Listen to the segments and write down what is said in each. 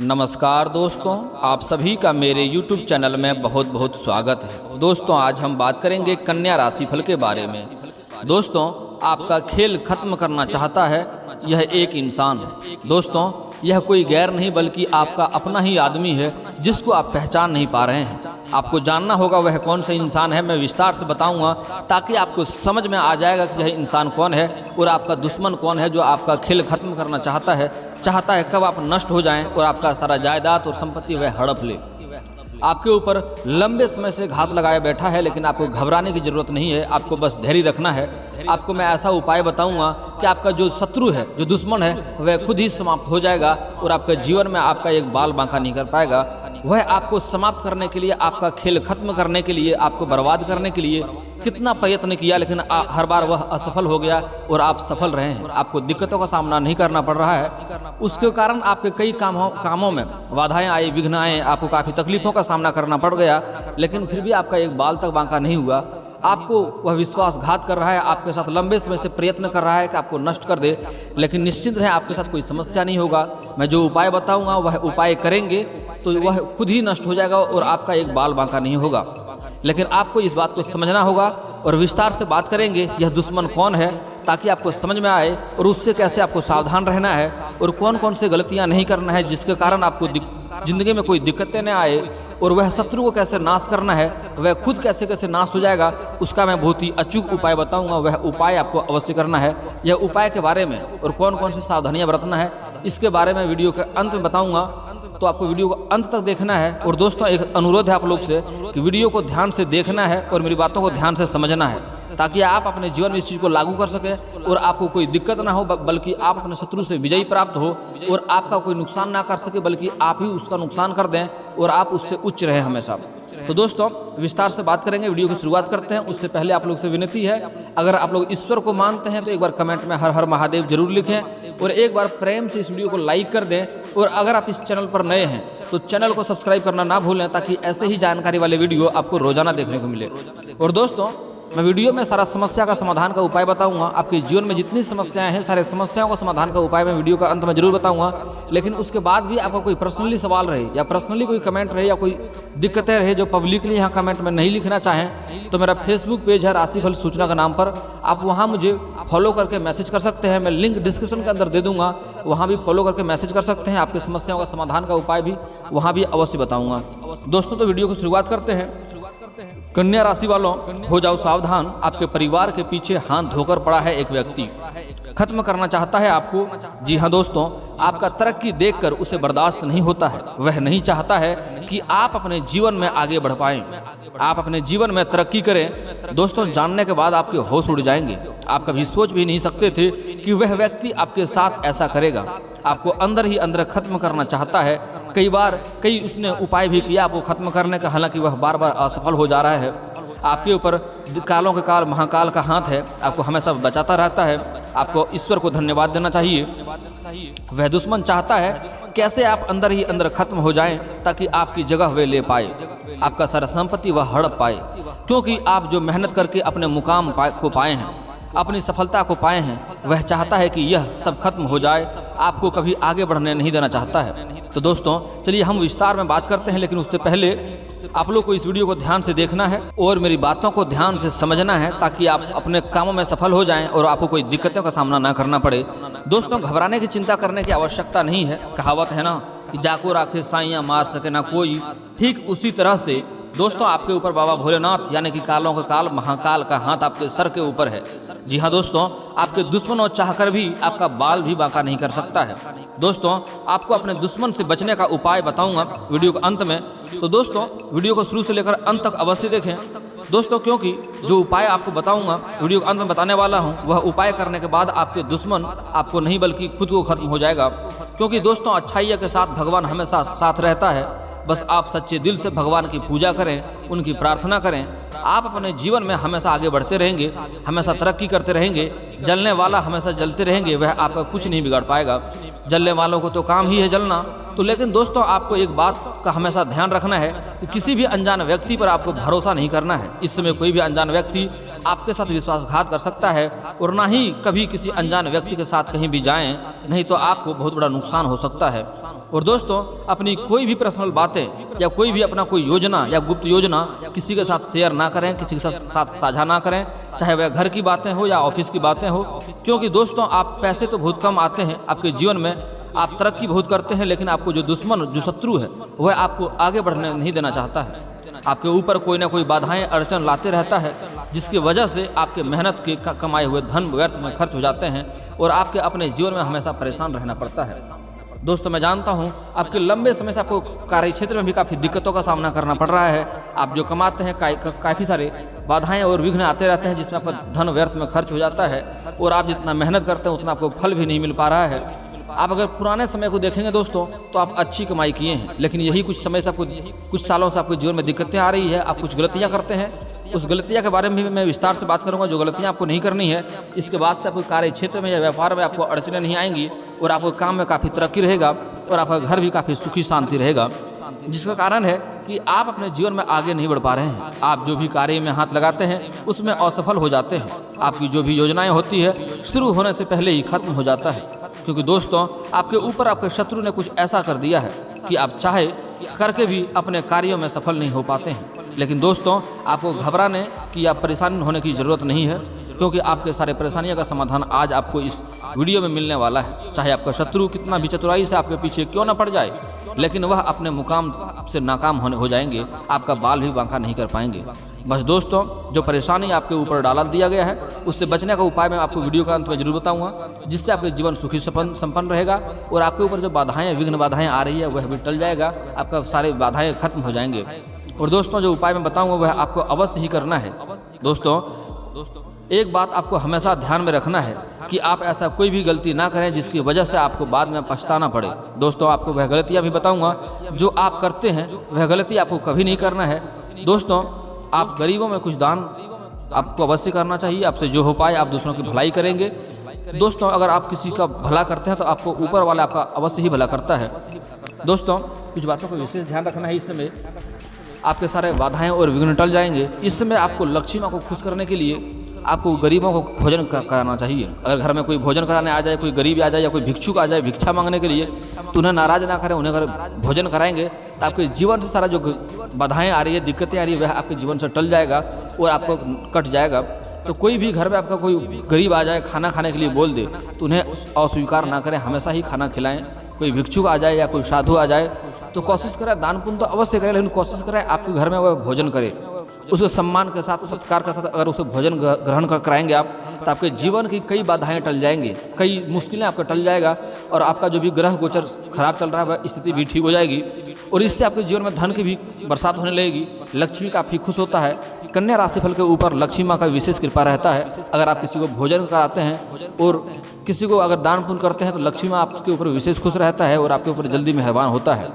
नमस्कार दोस्तों, आप सभी का मेरे YouTube चैनल में बहुत बहुत स्वागत है। दोस्तों, आज हम बात करेंगे कन्या राशिफल के बारे में। दोस्तों, आपका खेल खत्म करना चाहता है यह एक इंसान है। दोस्तों, यह कोई गैर नहीं बल्कि आपका अपना ही आदमी है जिसको आप पहचान नहीं पा रहे हैं। आपको जानना होगा वह कौन सा इंसान है। मैं विस्तार से बताऊंगा ताकि आपको समझ में आ जाएगा कि यह इंसान कौन है और आपका दुश्मन कौन है जो आपका खेल खत्म करना चाहता है कब आप नष्ट हो जाएं और आपका सारा जायदाद और संपत्ति वह हड़प ले। आपके ऊपर लंबे समय से घात लगाए बैठा है, लेकिन आपको घबराने की जरूरत नहीं है। आपको बस धैर्य रखना है। आपको मैं ऐसा उपाय बताऊंगा कि आपका जो शत्रु है, जो दुश्मन है, वह खुद ही समाप्त हो जाएगा और आपके जीवन में आपका एक बाल बांका नहीं कर पाएगा। वह आपको समाप्त करने के लिए, आपका खेल खत्म करने के लिए, आपको बर्बाद करने के लिए कितना प्रयत्न किया, लेकिन हर बार वह असफल हो गया और आप सफल रहे हैं। आपको दिक्कतों का सामना नहीं करना पड़ रहा है। उसके कारण आपके कई कामों में बाधाएं आई, विघ्न आए, आपको काफ़ी तकलीफों का सामना करना पड़ गया, लेकिन फिर भी आपका एक बाल तक बांका नहीं हुआ। आपको वह विश्वासघात कर रहा है, आपके साथ लंबे समय से प्रयत्न कर रहा है कि आपको नष्ट कर दे, लेकिन निश्चिंत रहे, आपके साथ कोई समस्या नहीं होगा। मैं जो उपाय बताऊंगा वह उपाय करेंगे तो वह खुद ही नष्ट हो जाएगा और आपका एक बाल बांका नहीं होगा। लेकिन आपको इस बात को समझना होगा और विस्तार से बात करेंगे यह दुश्मन कौन है, ताकि आपको समझ में आए और उससे कैसे आपको सावधान रहना है और कौन कौन से गलतियां नहीं करना है जिसके कारण आपको जिंदगी में कोई दिक्कतें न आए, और वह शत्रु को कैसे नाश करना है, वह खुद कैसे कैसे नाश हो जाएगा, उसका मैं बहुत ही अचूक उपाय बताऊंगा। वह उपाय आपको अवश्य करना है। यह उपाय के बारे में और कौन कौन सी सावधानियां बरतना है इसके बारे में वीडियो के अंत में बताऊंगा, तो आपको वीडियो को अंत तक देखना है। और दोस्तों, एक अनुरोध है आप लोग से कि वीडियो को ध्यान से देखना है और मेरी बातों को ध्यान से समझना है, ताकि आप अपने जीवन में इस चीज़ को लागू कर सकें और आपको कोई दिक्कत ना हो, बल्कि आप अपने शत्रु से विजयी प्राप्त हो और आपका कोई नुकसान ना कर सके, बल्कि आप ही उसका नुकसान कर दें और आप उससे उच्च रहें हमेशा। तो दोस्तों, विस्तार से बात करेंगे। वीडियो की शुरुआत करते हैं। उससे पहले आप लोग से विनती है, अगर आप लोग ईश्वर को मानते हैं तो एक बार कमेंट में हर हर महादेव जरूर लिखें और एक बार प्रेम से इस वीडियो को लाइक कर दें। और अगर आप इस चैनल पर नए हैं तो चैनल को सब्सक्राइब करना ना भूलें, ताकि ऐसे ही जानकारी वाले वीडियो आपको रोजाना देखने को मिले। और दोस्तों, मैं वीडियो में सारा समस्या का समाधान का उपाय बताऊंगा। आपके जीवन में जितनी समस्याएं हैं, सारे समस्याओं का समाधान का उपाय मैं वीडियो का अंत में जरूर बताऊंगा। लेकिन उसके बाद भी आपका कोई पर्सनली सवाल रहे या पर्सनली कोई कमेंट रहे या कोई दिक्कतें रहे जो पब्लिकली यहाँ कमेंट में नहीं लिखना चाहें, तो मेरा फेसबुक पेज है राशिफल सूचना का नाम पर, आप वहाँ मुझे फॉलो करके मैसेज कर सकते हैं। मैं लिंक डिस्क्रिप्शन के अंदर दे दूंगा, वहाँ भी फॉलो करके मैसेज कर सकते हैं। आपकी समस्याओं का समाधान का उपाय भी वहाँ भी अवश्य बताऊँगा। दोस्तों, तो वीडियो को शुरुआत करते हैं। कन्या राशि वालों, हो जाओ सावधान। आपके परिवार के पीछे हाथ धोकर पड़ा है एक व्यक्ति, खत्म करना चाहता है आपको। जी हाँ दोस्तों, आपका तरक्की देखकर उसे बर्दाश्त नहीं होता है। वह नहीं चाहता है कि आप अपने जीवन में आगे बढ़ पाएं, आप अपने जीवन में तरक्की करें। दोस्तों, जानने के बाद आपके होश उड़ जाएंगे। आप कभी सोच भी नहीं सकते थे कि वह व्यक्ति आपके साथ ऐसा करेगा। आपको अंदर ही अंदर खत्म करना चाहता है। कई उसने उपाय भी किया आपको खत्म करने का, हालांकि वह बार बार असफल हो जा रहा है। आपके ऊपर कालों के काल महाकाल का हाथ है, आपको हमेशा बचाता रहता है। आपको ईश्वर को धन्यवाद देना चाहिए। वह दुश्मन चाहता है कैसे आप अंदर ही अंदर खत्म हो जाएं, ताकि आपकी जगह वे ले पाए, आपका सारा संपत्ति वह हड़प पाए। क्योंकि आप जो मेहनत करके अपने मुकाम को पाए हैं, अपनी सफलता को पाए हैं, वह चाहता है कि यह सब खत्म हो जाए, आपको कभी आगे बढ़ने नहीं देना चाहता है। तो दोस्तों, चलिए हम विस्तार में बात करते हैं, लेकिन उससे पहले आप लोग को इस वीडियो को ध्यान से देखना है और मेरी बातों को ध्यान से समझना है, ताकि आप अपने कामों में सफल हो जाएं और आपको कोई दिक्कतों का सामना ना करना पड़े। दोस्तों, घबराने की चिंता करने की आवश्यकता नहीं है। कहावत है ना कि जाको राखे साइयाँ मार सके ना कोई, ठीक उसी तरह से दोस्तों आपके ऊपर बाबा भोलेनाथ यानी कि कालों का काल महाकाल का हाथ आपके सर के ऊपर है। जी हाँ दोस्तों, आपके दुश्मनों चाहकर भी आपका बाल भी बांका नहीं कर सकता है। दोस्तों, आपको अपने दुश्मन से बचने का उपाय बताऊंगा वीडियो के अंत में। तो दोस्तों, वीडियो को शुरू से लेकर अंत तक अवश्य देखें दोस्तों, क्योंकि जो उपाय आपको बताऊंगा, वीडियो के अंत में बताने वाला हूं, वह उपाय करने के बाद आपके दुश्मन आपको नहीं बल्कि खुद को खत्म हो जाएगा। क्योंकि दोस्तों, अच्छाई के साथ भगवान हमेशा साथ रहता है। बस आप सच्चे दिल से भगवान की पूजा करें, उनकी प्रार्थना करें, आप अपने जीवन में हमेशा आगे बढ़ते रहेंगे, हमेशा तरक्की करते रहेंगे। जलने वाला हमेशा जलते रहेंगे, वह आपका कुछ नहीं बिगाड़ पाएगा। जलने वालों को तो काम ही है जलना। तो लेकिन दोस्तों, आपको एक बात का हमेशा ध्यान रखना है कि किसी भी अनजान व्यक्ति पर आपको भरोसा नहीं करना है। इस समय कोई भी अनजान व्यक्ति आपके साथ विश्वासघात कर सकता है, और ना ही कभी किसी अनजान व्यक्ति के साथ कहीं भी जाएं, नहीं तो आपको बहुत बड़ा नुकसान हो सकता है। और दोस्तों, अपनी कोई भी पर्सनल बातें या कोई भी अपना कोई योजना या गुप्त योजना किसी के साथ शेयर ना करें, किसी के साथ साझा ना करें, चाहे वह घर की बातें हो या ऑफिस की बातें हो। क्योंकि दोस्तों, आप पैसे तो बहुत कम आते हैं आपके जीवन में, आप तरक्की बहुत करते हैं, लेकिन आपको जो दुश्मन, जो शत्रु है, वह आपको आगे बढ़ने नहीं देना चाहता है। आपके ऊपर कोई ना कोई बाधाएं, अड़चन लाते रहता है, जिसकी वजह से आपके मेहनत के कमाए हुए धन व्यर्थ में खर्च हो जाते हैं और आपके अपने जीवन में हमेशा परेशान रहना पड़ता है। दोस्तों, मैं जानता हूं आपके लंबे समय से आपको कार्य क्षेत्र में भी काफ़ी दिक्कतों का सामना करना पड़ रहा है। आप जो कमाते हैं काफ़ी सारे बाधाएं और विघ्न आते रहते हैं, जिसमें आपका धन व्यर्थ में खर्च हो जाता है और आप जितना मेहनत करते हैं उतना आपको फल भी नहीं मिल पा रहा है। आप अगर पुराने समय को देखेंगे दोस्तों, तो आप अच्छी कमाई किए हैं, लेकिन यही कुछ समय से आपको, कुछ सालों से आपके जीवन में दिक्कतें आ रही है। आप कुछ गलतियां करते हैं, उस गलतियां के बारे में भी मैं विस्तार से बात करूंगा, जो गलतियां आपको नहीं करनी है। इसके बाद से आपको कार्य क्षेत्र में या व्यापार में आपको अड़चनें नहीं आएंगी और आपको काम में काफ़ी तरक्की रहेगा और आपका घर भी काफ़ी सुखी शांति रहेगा। जिसका कारण है कि आप अपने जीवन में आगे नहीं बढ़ पा रहे हैं। आप जो भी कार्य में हाथ लगाते हैं उसमें असफल हो जाते हैं। आपकी जो भी योजनाएं होती है शुरू होने से पहले ही खत्म हो जाता है, क्योंकि दोस्तों, आपके ऊपर आपके शत्रु ने कुछ ऐसा कर दिया है कि आप चाहे करके भी अपने कार्यों में सफल नहीं हो पाते हैं। लेकिन दोस्तों, आपको घबराने की या परेशान होने की ज़रूरत नहीं है, क्योंकि आपके सारे परेशानियों का समाधान आज आपको इस वीडियो में मिलने वाला है। चाहे आपका शत्रु कितना भी चतुराई से आपके पीछे क्यों न पड़ जाए, लेकिन वह अपने मुकाम से नाकाम हो जाएंगे, आपका बाल भी बांका नहीं कर पाएंगे। बस दोस्तों, जो परेशानी आपके ऊपर डाल दिया गया है उससे बचने का उपाय मैं आपको वीडियो का अंत में जरूर बताऊंगा, जिससे आपके जीवन सुखी संपन्न रहेगा और आपके ऊपर जो बाधाएं, विघ्न बाधाएं आ रही है वह भी टल जाएगा, आपका सारे बाधाएं खत्म हो जाएंगे। और दोस्तों, जो उपाय मैं बताऊंगा वह आपको अवश्य ही करना है। दोस्तों, एक बात आपको हमेशा ध्यान में रखना है कि आप ऐसा कोई भी गलती ना करें जिसकी वजह से आपको बाद में पछताना पड़े। दोस्तों, आपको वह गलतियां भी बताऊंगा जो आप करते हैं, वह गलती आपको कभी नहीं करना है। दोस्तों, आप गरीबों में कुछ दान आपको अवश्य करना चाहिए। आपसे जो हो पाए आप दूसरों की भलाई करेंगे। दोस्तों, अगर आप किसी का भला करते हैं तो आपको ऊपर वाला आपका अवश्य ही भला करता है। दोस्तों, कुछ बातों का विशेष ध्यान रखना है। इस समय आपके सारे बाधाएं और विघ्न टल जाएंगे। इस समय आपको लक्ष्मी माँ को खुश करने के लिए आपको गरीबों को भोजन कराना चाहिए। अगर घर में कोई भोजन कराने आ जाए, कोई गरीब आ जाए या कोई भिक्षुक आ जाए भिक्षा मांगने के लिए, तो उन्हें नाराज ना करें। उन्हें अगर भोजन कराएंगे तो आपके जीवन से सारा जो बाधाएं आ रही है, दिक्कतें आ रही है, वह आपके जीवन से टल जाएगा और आपको कट जाएगा। तो कोई भी घर में आपका कोई गरीब आ जाए, खाना खाने के लिए बोल दे, तो उन्हें अस्वीकार ना करें, हमेशा ही खाना खिलाएं। कोई भिक्षुक आ जाए या कोई साधु आ जाए तो कोशिश करें, दान पुण्य तो अवश्य करें, लेकिन कोशिश करें आपके घर में वह भोजन करे, उसके सम्मान के साथ, सत्कार के साथ अगर उसे भोजन ग्रहण कराएंगे आप, तो आपके जीवन की कई बाधाएं टल जाएंगी, कई मुश्किलें आपका टल जाएगा और आपका जो भी ग्रह गोचर खराब चल रहा है वह स्थिति भी ठीक हो जाएगी और इससे आपके जीवन में धन की भी बरसात होने लगेगी। लक्ष्मी काफ़ी खुश होता है। कन्या राशिफल के ऊपर लक्ष्मी माँ का विशेष कृपा रहता है। अगर आप किसी को भोजन कराते हैं और किसी को अगर दान पुण्य करते हैं तो लक्ष्मी माँ आपके ऊपर विशेष खुश रहता है और आपके ऊपर जल्दी मेहरबान होता है।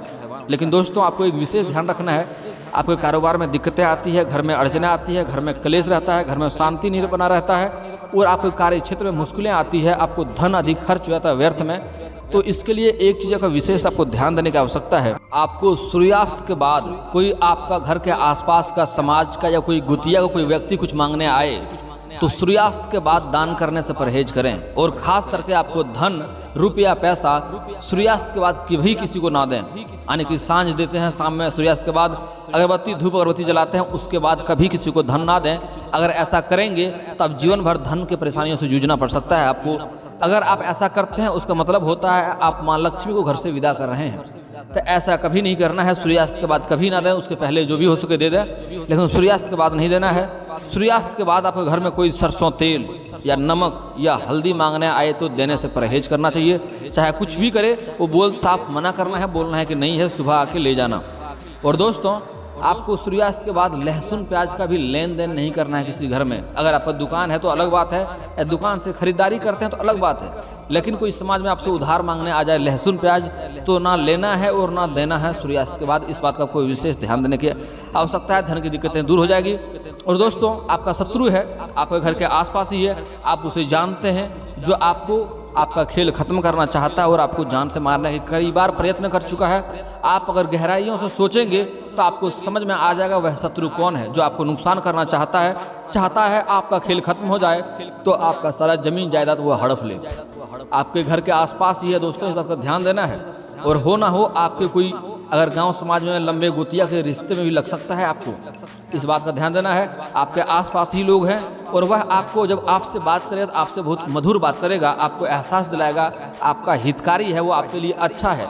लेकिन दोस्तों, आपको एक विशेष ध्यान रखना है। आपके कारोबार में दिक्कतें आती है, घर में अड़चनें आती है, घर में क्लेश रहता है, घर में शांति नहीं बना रहता है और आपके कार्य क्षेत्र में मुश्किलें आती है, आपको धन अधिक खर्च हो जाता है व्यर्थ में, तो इसके लिए एक चीज़ का विशेष आपको ध्यान देने की आवश्यकता है। आपको सूर्यास्त के बाद कोई आपका घर के आसपास का, समाज का या कोई गुतिया का कोई व्यक्ति कुछ मांगने आए तो सूर्यास्त के बाद दान करने से परहेज करें और खास करके आपको धन, रुपया, पैसा सूर्यास्त के बाद कभी किसी को ना दें। यानी कि सांझ देते हैं, शाम में सूर्यास्त के बाद अगरबत्ती, धूप अगरबत्ती जलाते हैं, उसके बाद कभी किसी को धन ना दें। अगर ऐसा करेंगे तो आप जीवन भर धन के परेशानियों से जूझना पड़ सकता है आपको। अगर आप ऐसा करते हैं उसका मतलब होता है आप माँ लक्ष्मी को घर से विदा कर रहे हैं। तो ऐसा कभी नहीं करना है। सूर्यास्त के बाद कभी ना दें, उसके पहले जो भी हो सके दे दें, लेकिन सूर्यास्त के बाद नहीं देना है। सूर्यास्त के बाद आपके घर में कोई सरसों तेल या नमक या हल्दी मांगने आए तो देने से परहेज करना चाहिए। चाहे कुछ भी करे, वो साफ मना करना है, बोलना है कि नहीं है, सुबह आके ले जाना। और दोस्तों, आपको सूर्यास्त के बाद लहसुन प्याज का भी लेन देन नहीं करना है किसी घर में। अगर आपका दुकान है तो अलग बात है, या दुकान से खरीदारी करते हैं तो अलग बात है, लेकिन कोई समाज में आपसे उधार मांगने आ जाए लहसुन प्याज, तो ना लेना है और ना देना है सूर्यास्त के बाद। इस बात का कोई विशेष ध्यान देने की आवश्यकता है। धन की दिक्कतें दूर हो जाएगी और दोस्तों आपका शत्रु है, आपके घर के आसपास ही है, आप उसे जानते हैं, जो आपको आपका खेल खत्म करना चाहता है और आपको जान से मारने के कई बार प्रयत्न कर चुका है। आप अगर गहराइयों से सोचेंगे तो आपको समझ में आ जाएगा वह शत्रु कौन है, जो आपको नुकसान करना चाहता है आपका खेल खत्म हो जाए, तो आपका सारा जमीन जायदाद वो हड़प ले। आपके घर के आसपास ही है दोस्तों, इस बात का ध्यान देना है। और हो ना हो आपके कोई अगर गांव समाज में लंबे गोतिया के रिश्ते में भी लग सकता है, आपको इस बात का ध्यान देना है। आपके आसपास ही लोग हैं और वह आपको जब आपसे बात करेगा तो आपसे बहुत मधुर बात करेगा, आपको एहसास दिलाएगा आपका हितकारी है, वो आपके लिए अच्छा है।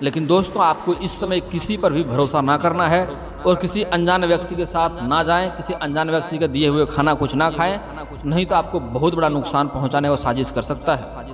लेकिन दोस्तों आपको इस समय किसी पर भी भरोसा ना करना है और किसी अनजान व्यक्ति के साथ ना जाएं, किसी अनजान व्यक्ति के दिए हुए खाना कुछ ना खाएं, नहीं तो आपको बहुत बड़ा नुकसान पहुंचाने को साजिश कर सकता है।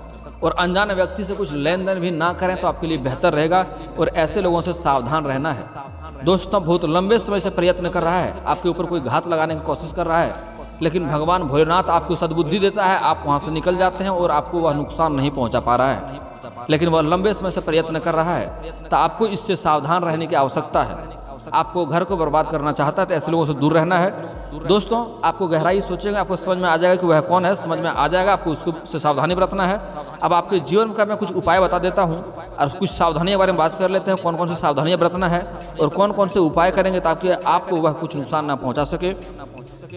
और अनजान व्यक्ति से कुछ लेन देन भी ना करें तो आपके लिए बेहतर रहेगा और ऐसे लोगों से सावधान रहना है। दोस्तों बहुत लंबे समय से प्रयत्न कर रहा है, आपके ऊपर कोई घात लगाने की कोशिश कर रहा है, लेकिन भगवान भोलेनाथ आपको सद्बुद्धि देता है, आप वहाँ से निकल जाते हैं और आपको वह नुकसान नहीं पहुँचा पा रहा है। लेकिन वह लंबे समय से प्रयत्न कर रहा है, तो आपको इससे सावधान रहने की आवश्यकता है। आपको घर को बर्बाद करना चाहता है तो ऐसे लोगों से दूर रहना है। दोस्तों आपको गहराई सोचेंगे, आपको समझ में आ जाएगा कि वह कौन है, समझ में आ जाएगा, आपको उसको से सावधानी बरतना है। अब आपके जीवन का मैं कुछ उपाय बता देता हूँ और कुछ सावधानियों के बारे में बात कर लेते हैं, कौन कौन सी सावधानियाँ बरतना है और कौन कौन से उपाय करेंगे ताकि आपको वह कुछ नुकसान ना पहुँचा सके।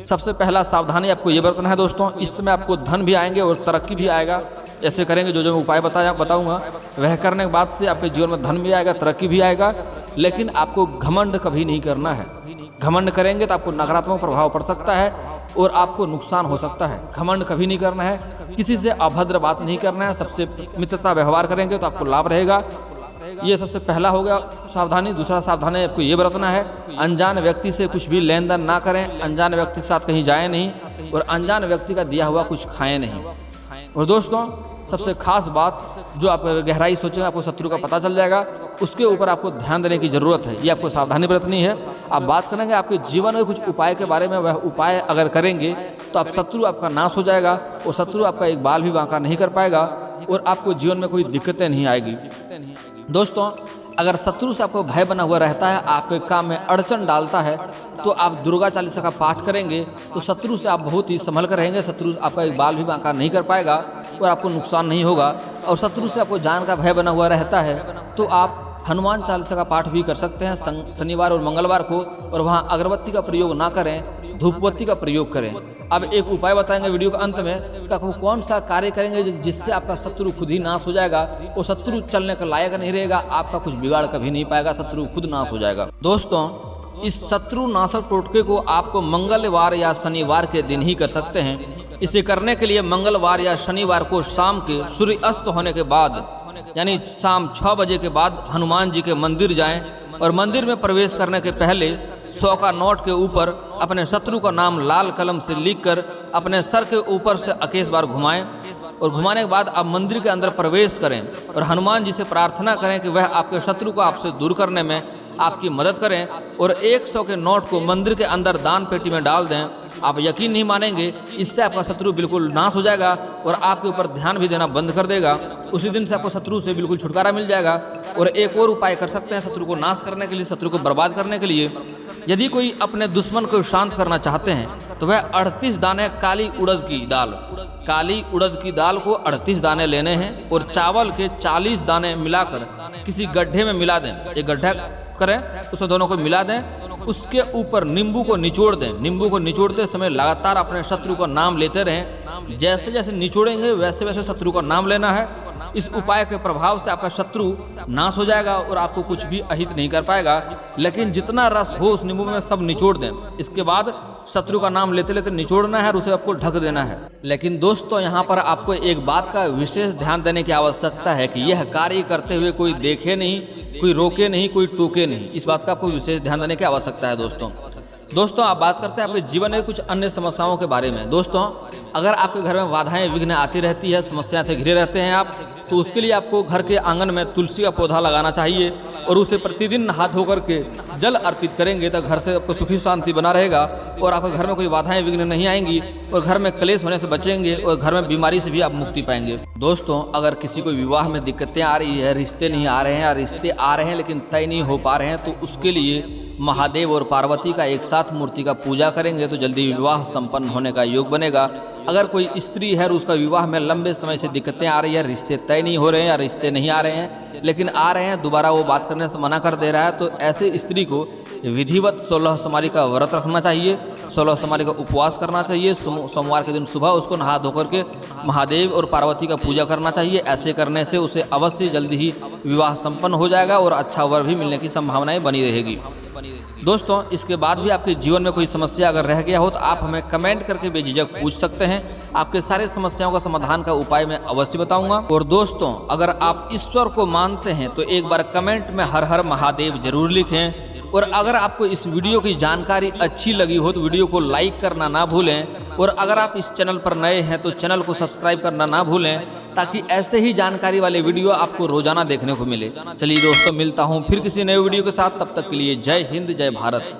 सबसे पहला सावधानी आपको ये बरतना है दोस्तों, इस समय आपको धन भी आएंगे और तरक्की भी आएगा। ऐसे करेंगे जो मैं उपाय बताऊंगा वह करने के बाद से आपके जीवन में धन भी आएगा, तरक्की भी आएगा। लेकिन आपको घमंड कभी नहीं करना है। घमंड करेंगे तो आपको नकारात्मक प्रभाव पड़ सकता है और आपको नुकसान हो सकता है। घमंड कभी नहीं करना है, किसी से अभद्र बात नहीं करना है, सबसे मित्रता व्यवहार करेंगे तो आपको लाभ रहेगा। ये सबसे पहला हो गया सावधानी। दूसरा सावधानी आपको ये बरतना है, अनजान व्यक्ति से कुछ भी लेन देन ना करें, अनजान व्यक्ति के साथ कहीं जाएं नहीं और अनजान व्यक्ति का दिया हुआ कुछ खाएं नहीं। और दोस्तों सबसे खास बात जो आप गहराई सोचेंगे आपको शत्रु का पता चल जाएगा, उसके ऊपर आपको ध्यान देने की ज़रूरत है। ये आपको सावधानी बरतनी है। आप बात करेंगे आपके जीवन में कुछ उपाय के बारे में, वह उपाय अगर करेंगे तो आप शत्रु आपका नाश हो जाएगा और शत्रु आपका एक बाल भी बांका नहीं कर पाएगा और आपको जीवन में कोई दिक्कतें नहीं आएगी। दोस्तों अगर शत्रु से आपको भय बना हुआ रहता है, आपके काम में अड़चन डालता है, तो आप दुर्गा चालीसा का पाठ करेंगे तो शत्रु से आप बहुत ही संभल कर रहेंगे। शत्रु आपका एक बाल भी बांका नहीं कर पाएगा और आपको नुकसान नहीं होगा। और शत्रु से आपको जान का भय बना हुआ रहता है तो आप हनुमान चालीसा का पाठ भी कर सकते हैं शनिवार और मंगलवार को, और वहाँ अगरबत्ती का प्रयोग ना करें, धूपबत्ती का प्रयोग करें। अब एक उपाय बताएंगे वीडियो के अंत में कि आप कौन सा कार्य करेंगे जिससे आपका शत्रु खुद ही नाश हो जाएगा और शत्रु चलने का लायक नहीं रहेगा, आपका कुछ बिगाड़ कभी नहीं पाएगा, शत्रु खुद नाश हो जाएगा। दोस्तों इस शत्रु नाशक टोटके को आपको मंगलवार या शनिवार के दिन ही कर सकते हैं। इसे करने के लिए मंगलवार या शनिवार को शाम के सूर्य अस्त होने के बाद यानी शाम 6 बजे के बाद हनुमान जी के मंदिर जाएं और मंदिर में प्रवेश करने के पहले 100 का नोट के ऊपर अपने शत्रु का नाम लाल कलम से लिखकर अपने सर के ऊपर से 21 बार घुमाएं और घुमाने के बाद आप मंदिर के अंदर प्रवेश करें और हनुमान जी से प्रार्थना करें कि वह आपके शत्रु को आपसे दूर करने में आपकी मदद करें और 100 के नोट को मंदिर के अंदर दान पेटी में डाल दें। आप यकीन नहीं मानेंगे, इससे आपका शत्रु बिल्कुल नाश हो जाएगा और आपके ऊपर ध्यान भी देना बंद कर देगा। उसी दिन से आपको शत्रु से बिल्कुल छुटकारा मिल जाएगा। और एक और उपाय कर सकते हैं शत्रु को नाश करने के लिए, शत्रु को बर्बाद करने के लिए। यदि कोई अपने दुश्मन को शांत करना चाहते हैं तो वह 38 दाने काली उड़द की दाल को 38 दाने लेने हैं और चावल के 40 दाने मिलाकर किसी गड्ढे में मिला दें। एक गड्ढा करें, उसमें दोनों को मिला दें, उसके ऊपर नींबू को निचोड़ दें। नींबू को निचोड़ते समय लगातार अपने शत्रु का नाम लेते रहें। जैसे जैसे निचोड़ेंगे वैसे वैसे शत्रु का नाम लेना है। इस उपाय के प्रभाव से आपका शत्रु नाश हो जाएगा और आपको कुछ भी अहित नहीं कर पाएगा। लेकिन जितना रस हो उस नींबू में सब निचोड़ दें। इसके बाद शत्रु का नाम लेते लेते निचोड़ना है और उसे आपको ढक देना है। लेकिन दोस्तों यहाँ पर आपको एक बात का विशेष ध्यान देने की आवश्यकता है कि यह कार्य करते हुए कोई देखे नहीं, कोई रोके नहीं, कोई टोके नहीं। इस बात का आपको विशेष ध्यान देने की आवश्यकता है। दोस्तों आप बात करते हैं आपके जीवन में कुछ अन्य समस्याओं के बारे में। दोस्तों अगर आपके घर में बाधाएं विघ्न आती रहती है, समस्या से घिरे रहते हैं आप, तो उसके लिए आपको घर के आंगन में तुलसी का पौधा लगाना चाहिए और उसे प्रतिदिन हाथ धोकर के जल अर्पित करेंगे तो घर से आपको सुखी शांति बना रहेगा और आपके घर में कोई बाधाएं विघ्न नहीं आएंगी और घर में क्लेश होने से बचेंगे और घर में बीमारी से भी आप मुक्ति पाएंगे। दोस्तों, अगर किसी को विवाह में दिक्कतें आ रही है, रिश्ते नहीं आ रहे हैं या रिश्ते आ रहे हैं लेकिन तय नहीं हो पा रहे हैं, तो उसके लिए महादेव और पार्वती का एक साथ मूर्ति का पूजा करेंगे तो जल्दी विवाह संपन्न होने का योग बनेगा। अगर कोई स्त्री है और उसका विवाह में लंबे समय से दिक्कतें आ रही है, रिश्ते तय नहीं हो रहे हैं या रिश्ते नहीं आ रहे हैं लेकिन आ रहे हैं, दोबारा वो बात करने से मना कर दे रहा है, तो ऐसे स्त्री को विधिवत 16 सोमवारी का व्रत रखना चाहिए, 16 सोमवारी का उपवास करना चाहिए। सोमवार के दिन सुबह उसको नहा धोकर के महादेव और पार्वती का पूजा करना चाहिए। ऐसे करने से उसे अवश्य जल्दी ही विवाह संपन्न हो जाएगा और अच्छा वर भी मिलने की संभावनाएं बनी रहेगी। दोस्तों, इसके बाद भी आपके जीवन में कोई समस्या अगर रह गया हो तो आप हमें कमेंट करके बेझिझक पूछ सकते हैं। आपके सारे समस्याओं का समाधान का उपाय मैं अवश्य बताऊंगा। और दोस्तों, अगर आप ईश्वर को मानते हैं तो एक बार कमेंट में हर हर महादेव जरूर लिखें। और अगर आपको इस वीडियो की जानकारी अच्छी लगी हो तो वीडियो को लाइक करना ना भूलें। और अगर आप इस चैनल पर नए हैं तो चैनल को सब्सक्राइब करना ना भूलें ताकि ऐसे ही जानकारी वाले वीडियो आपको रोजाना देखने को मिले। चलिए दोस्तों, मिलता हूँ फिर किसी नए वीडियो के साथ। तब तक के लिए जय हिंद, जय भारत।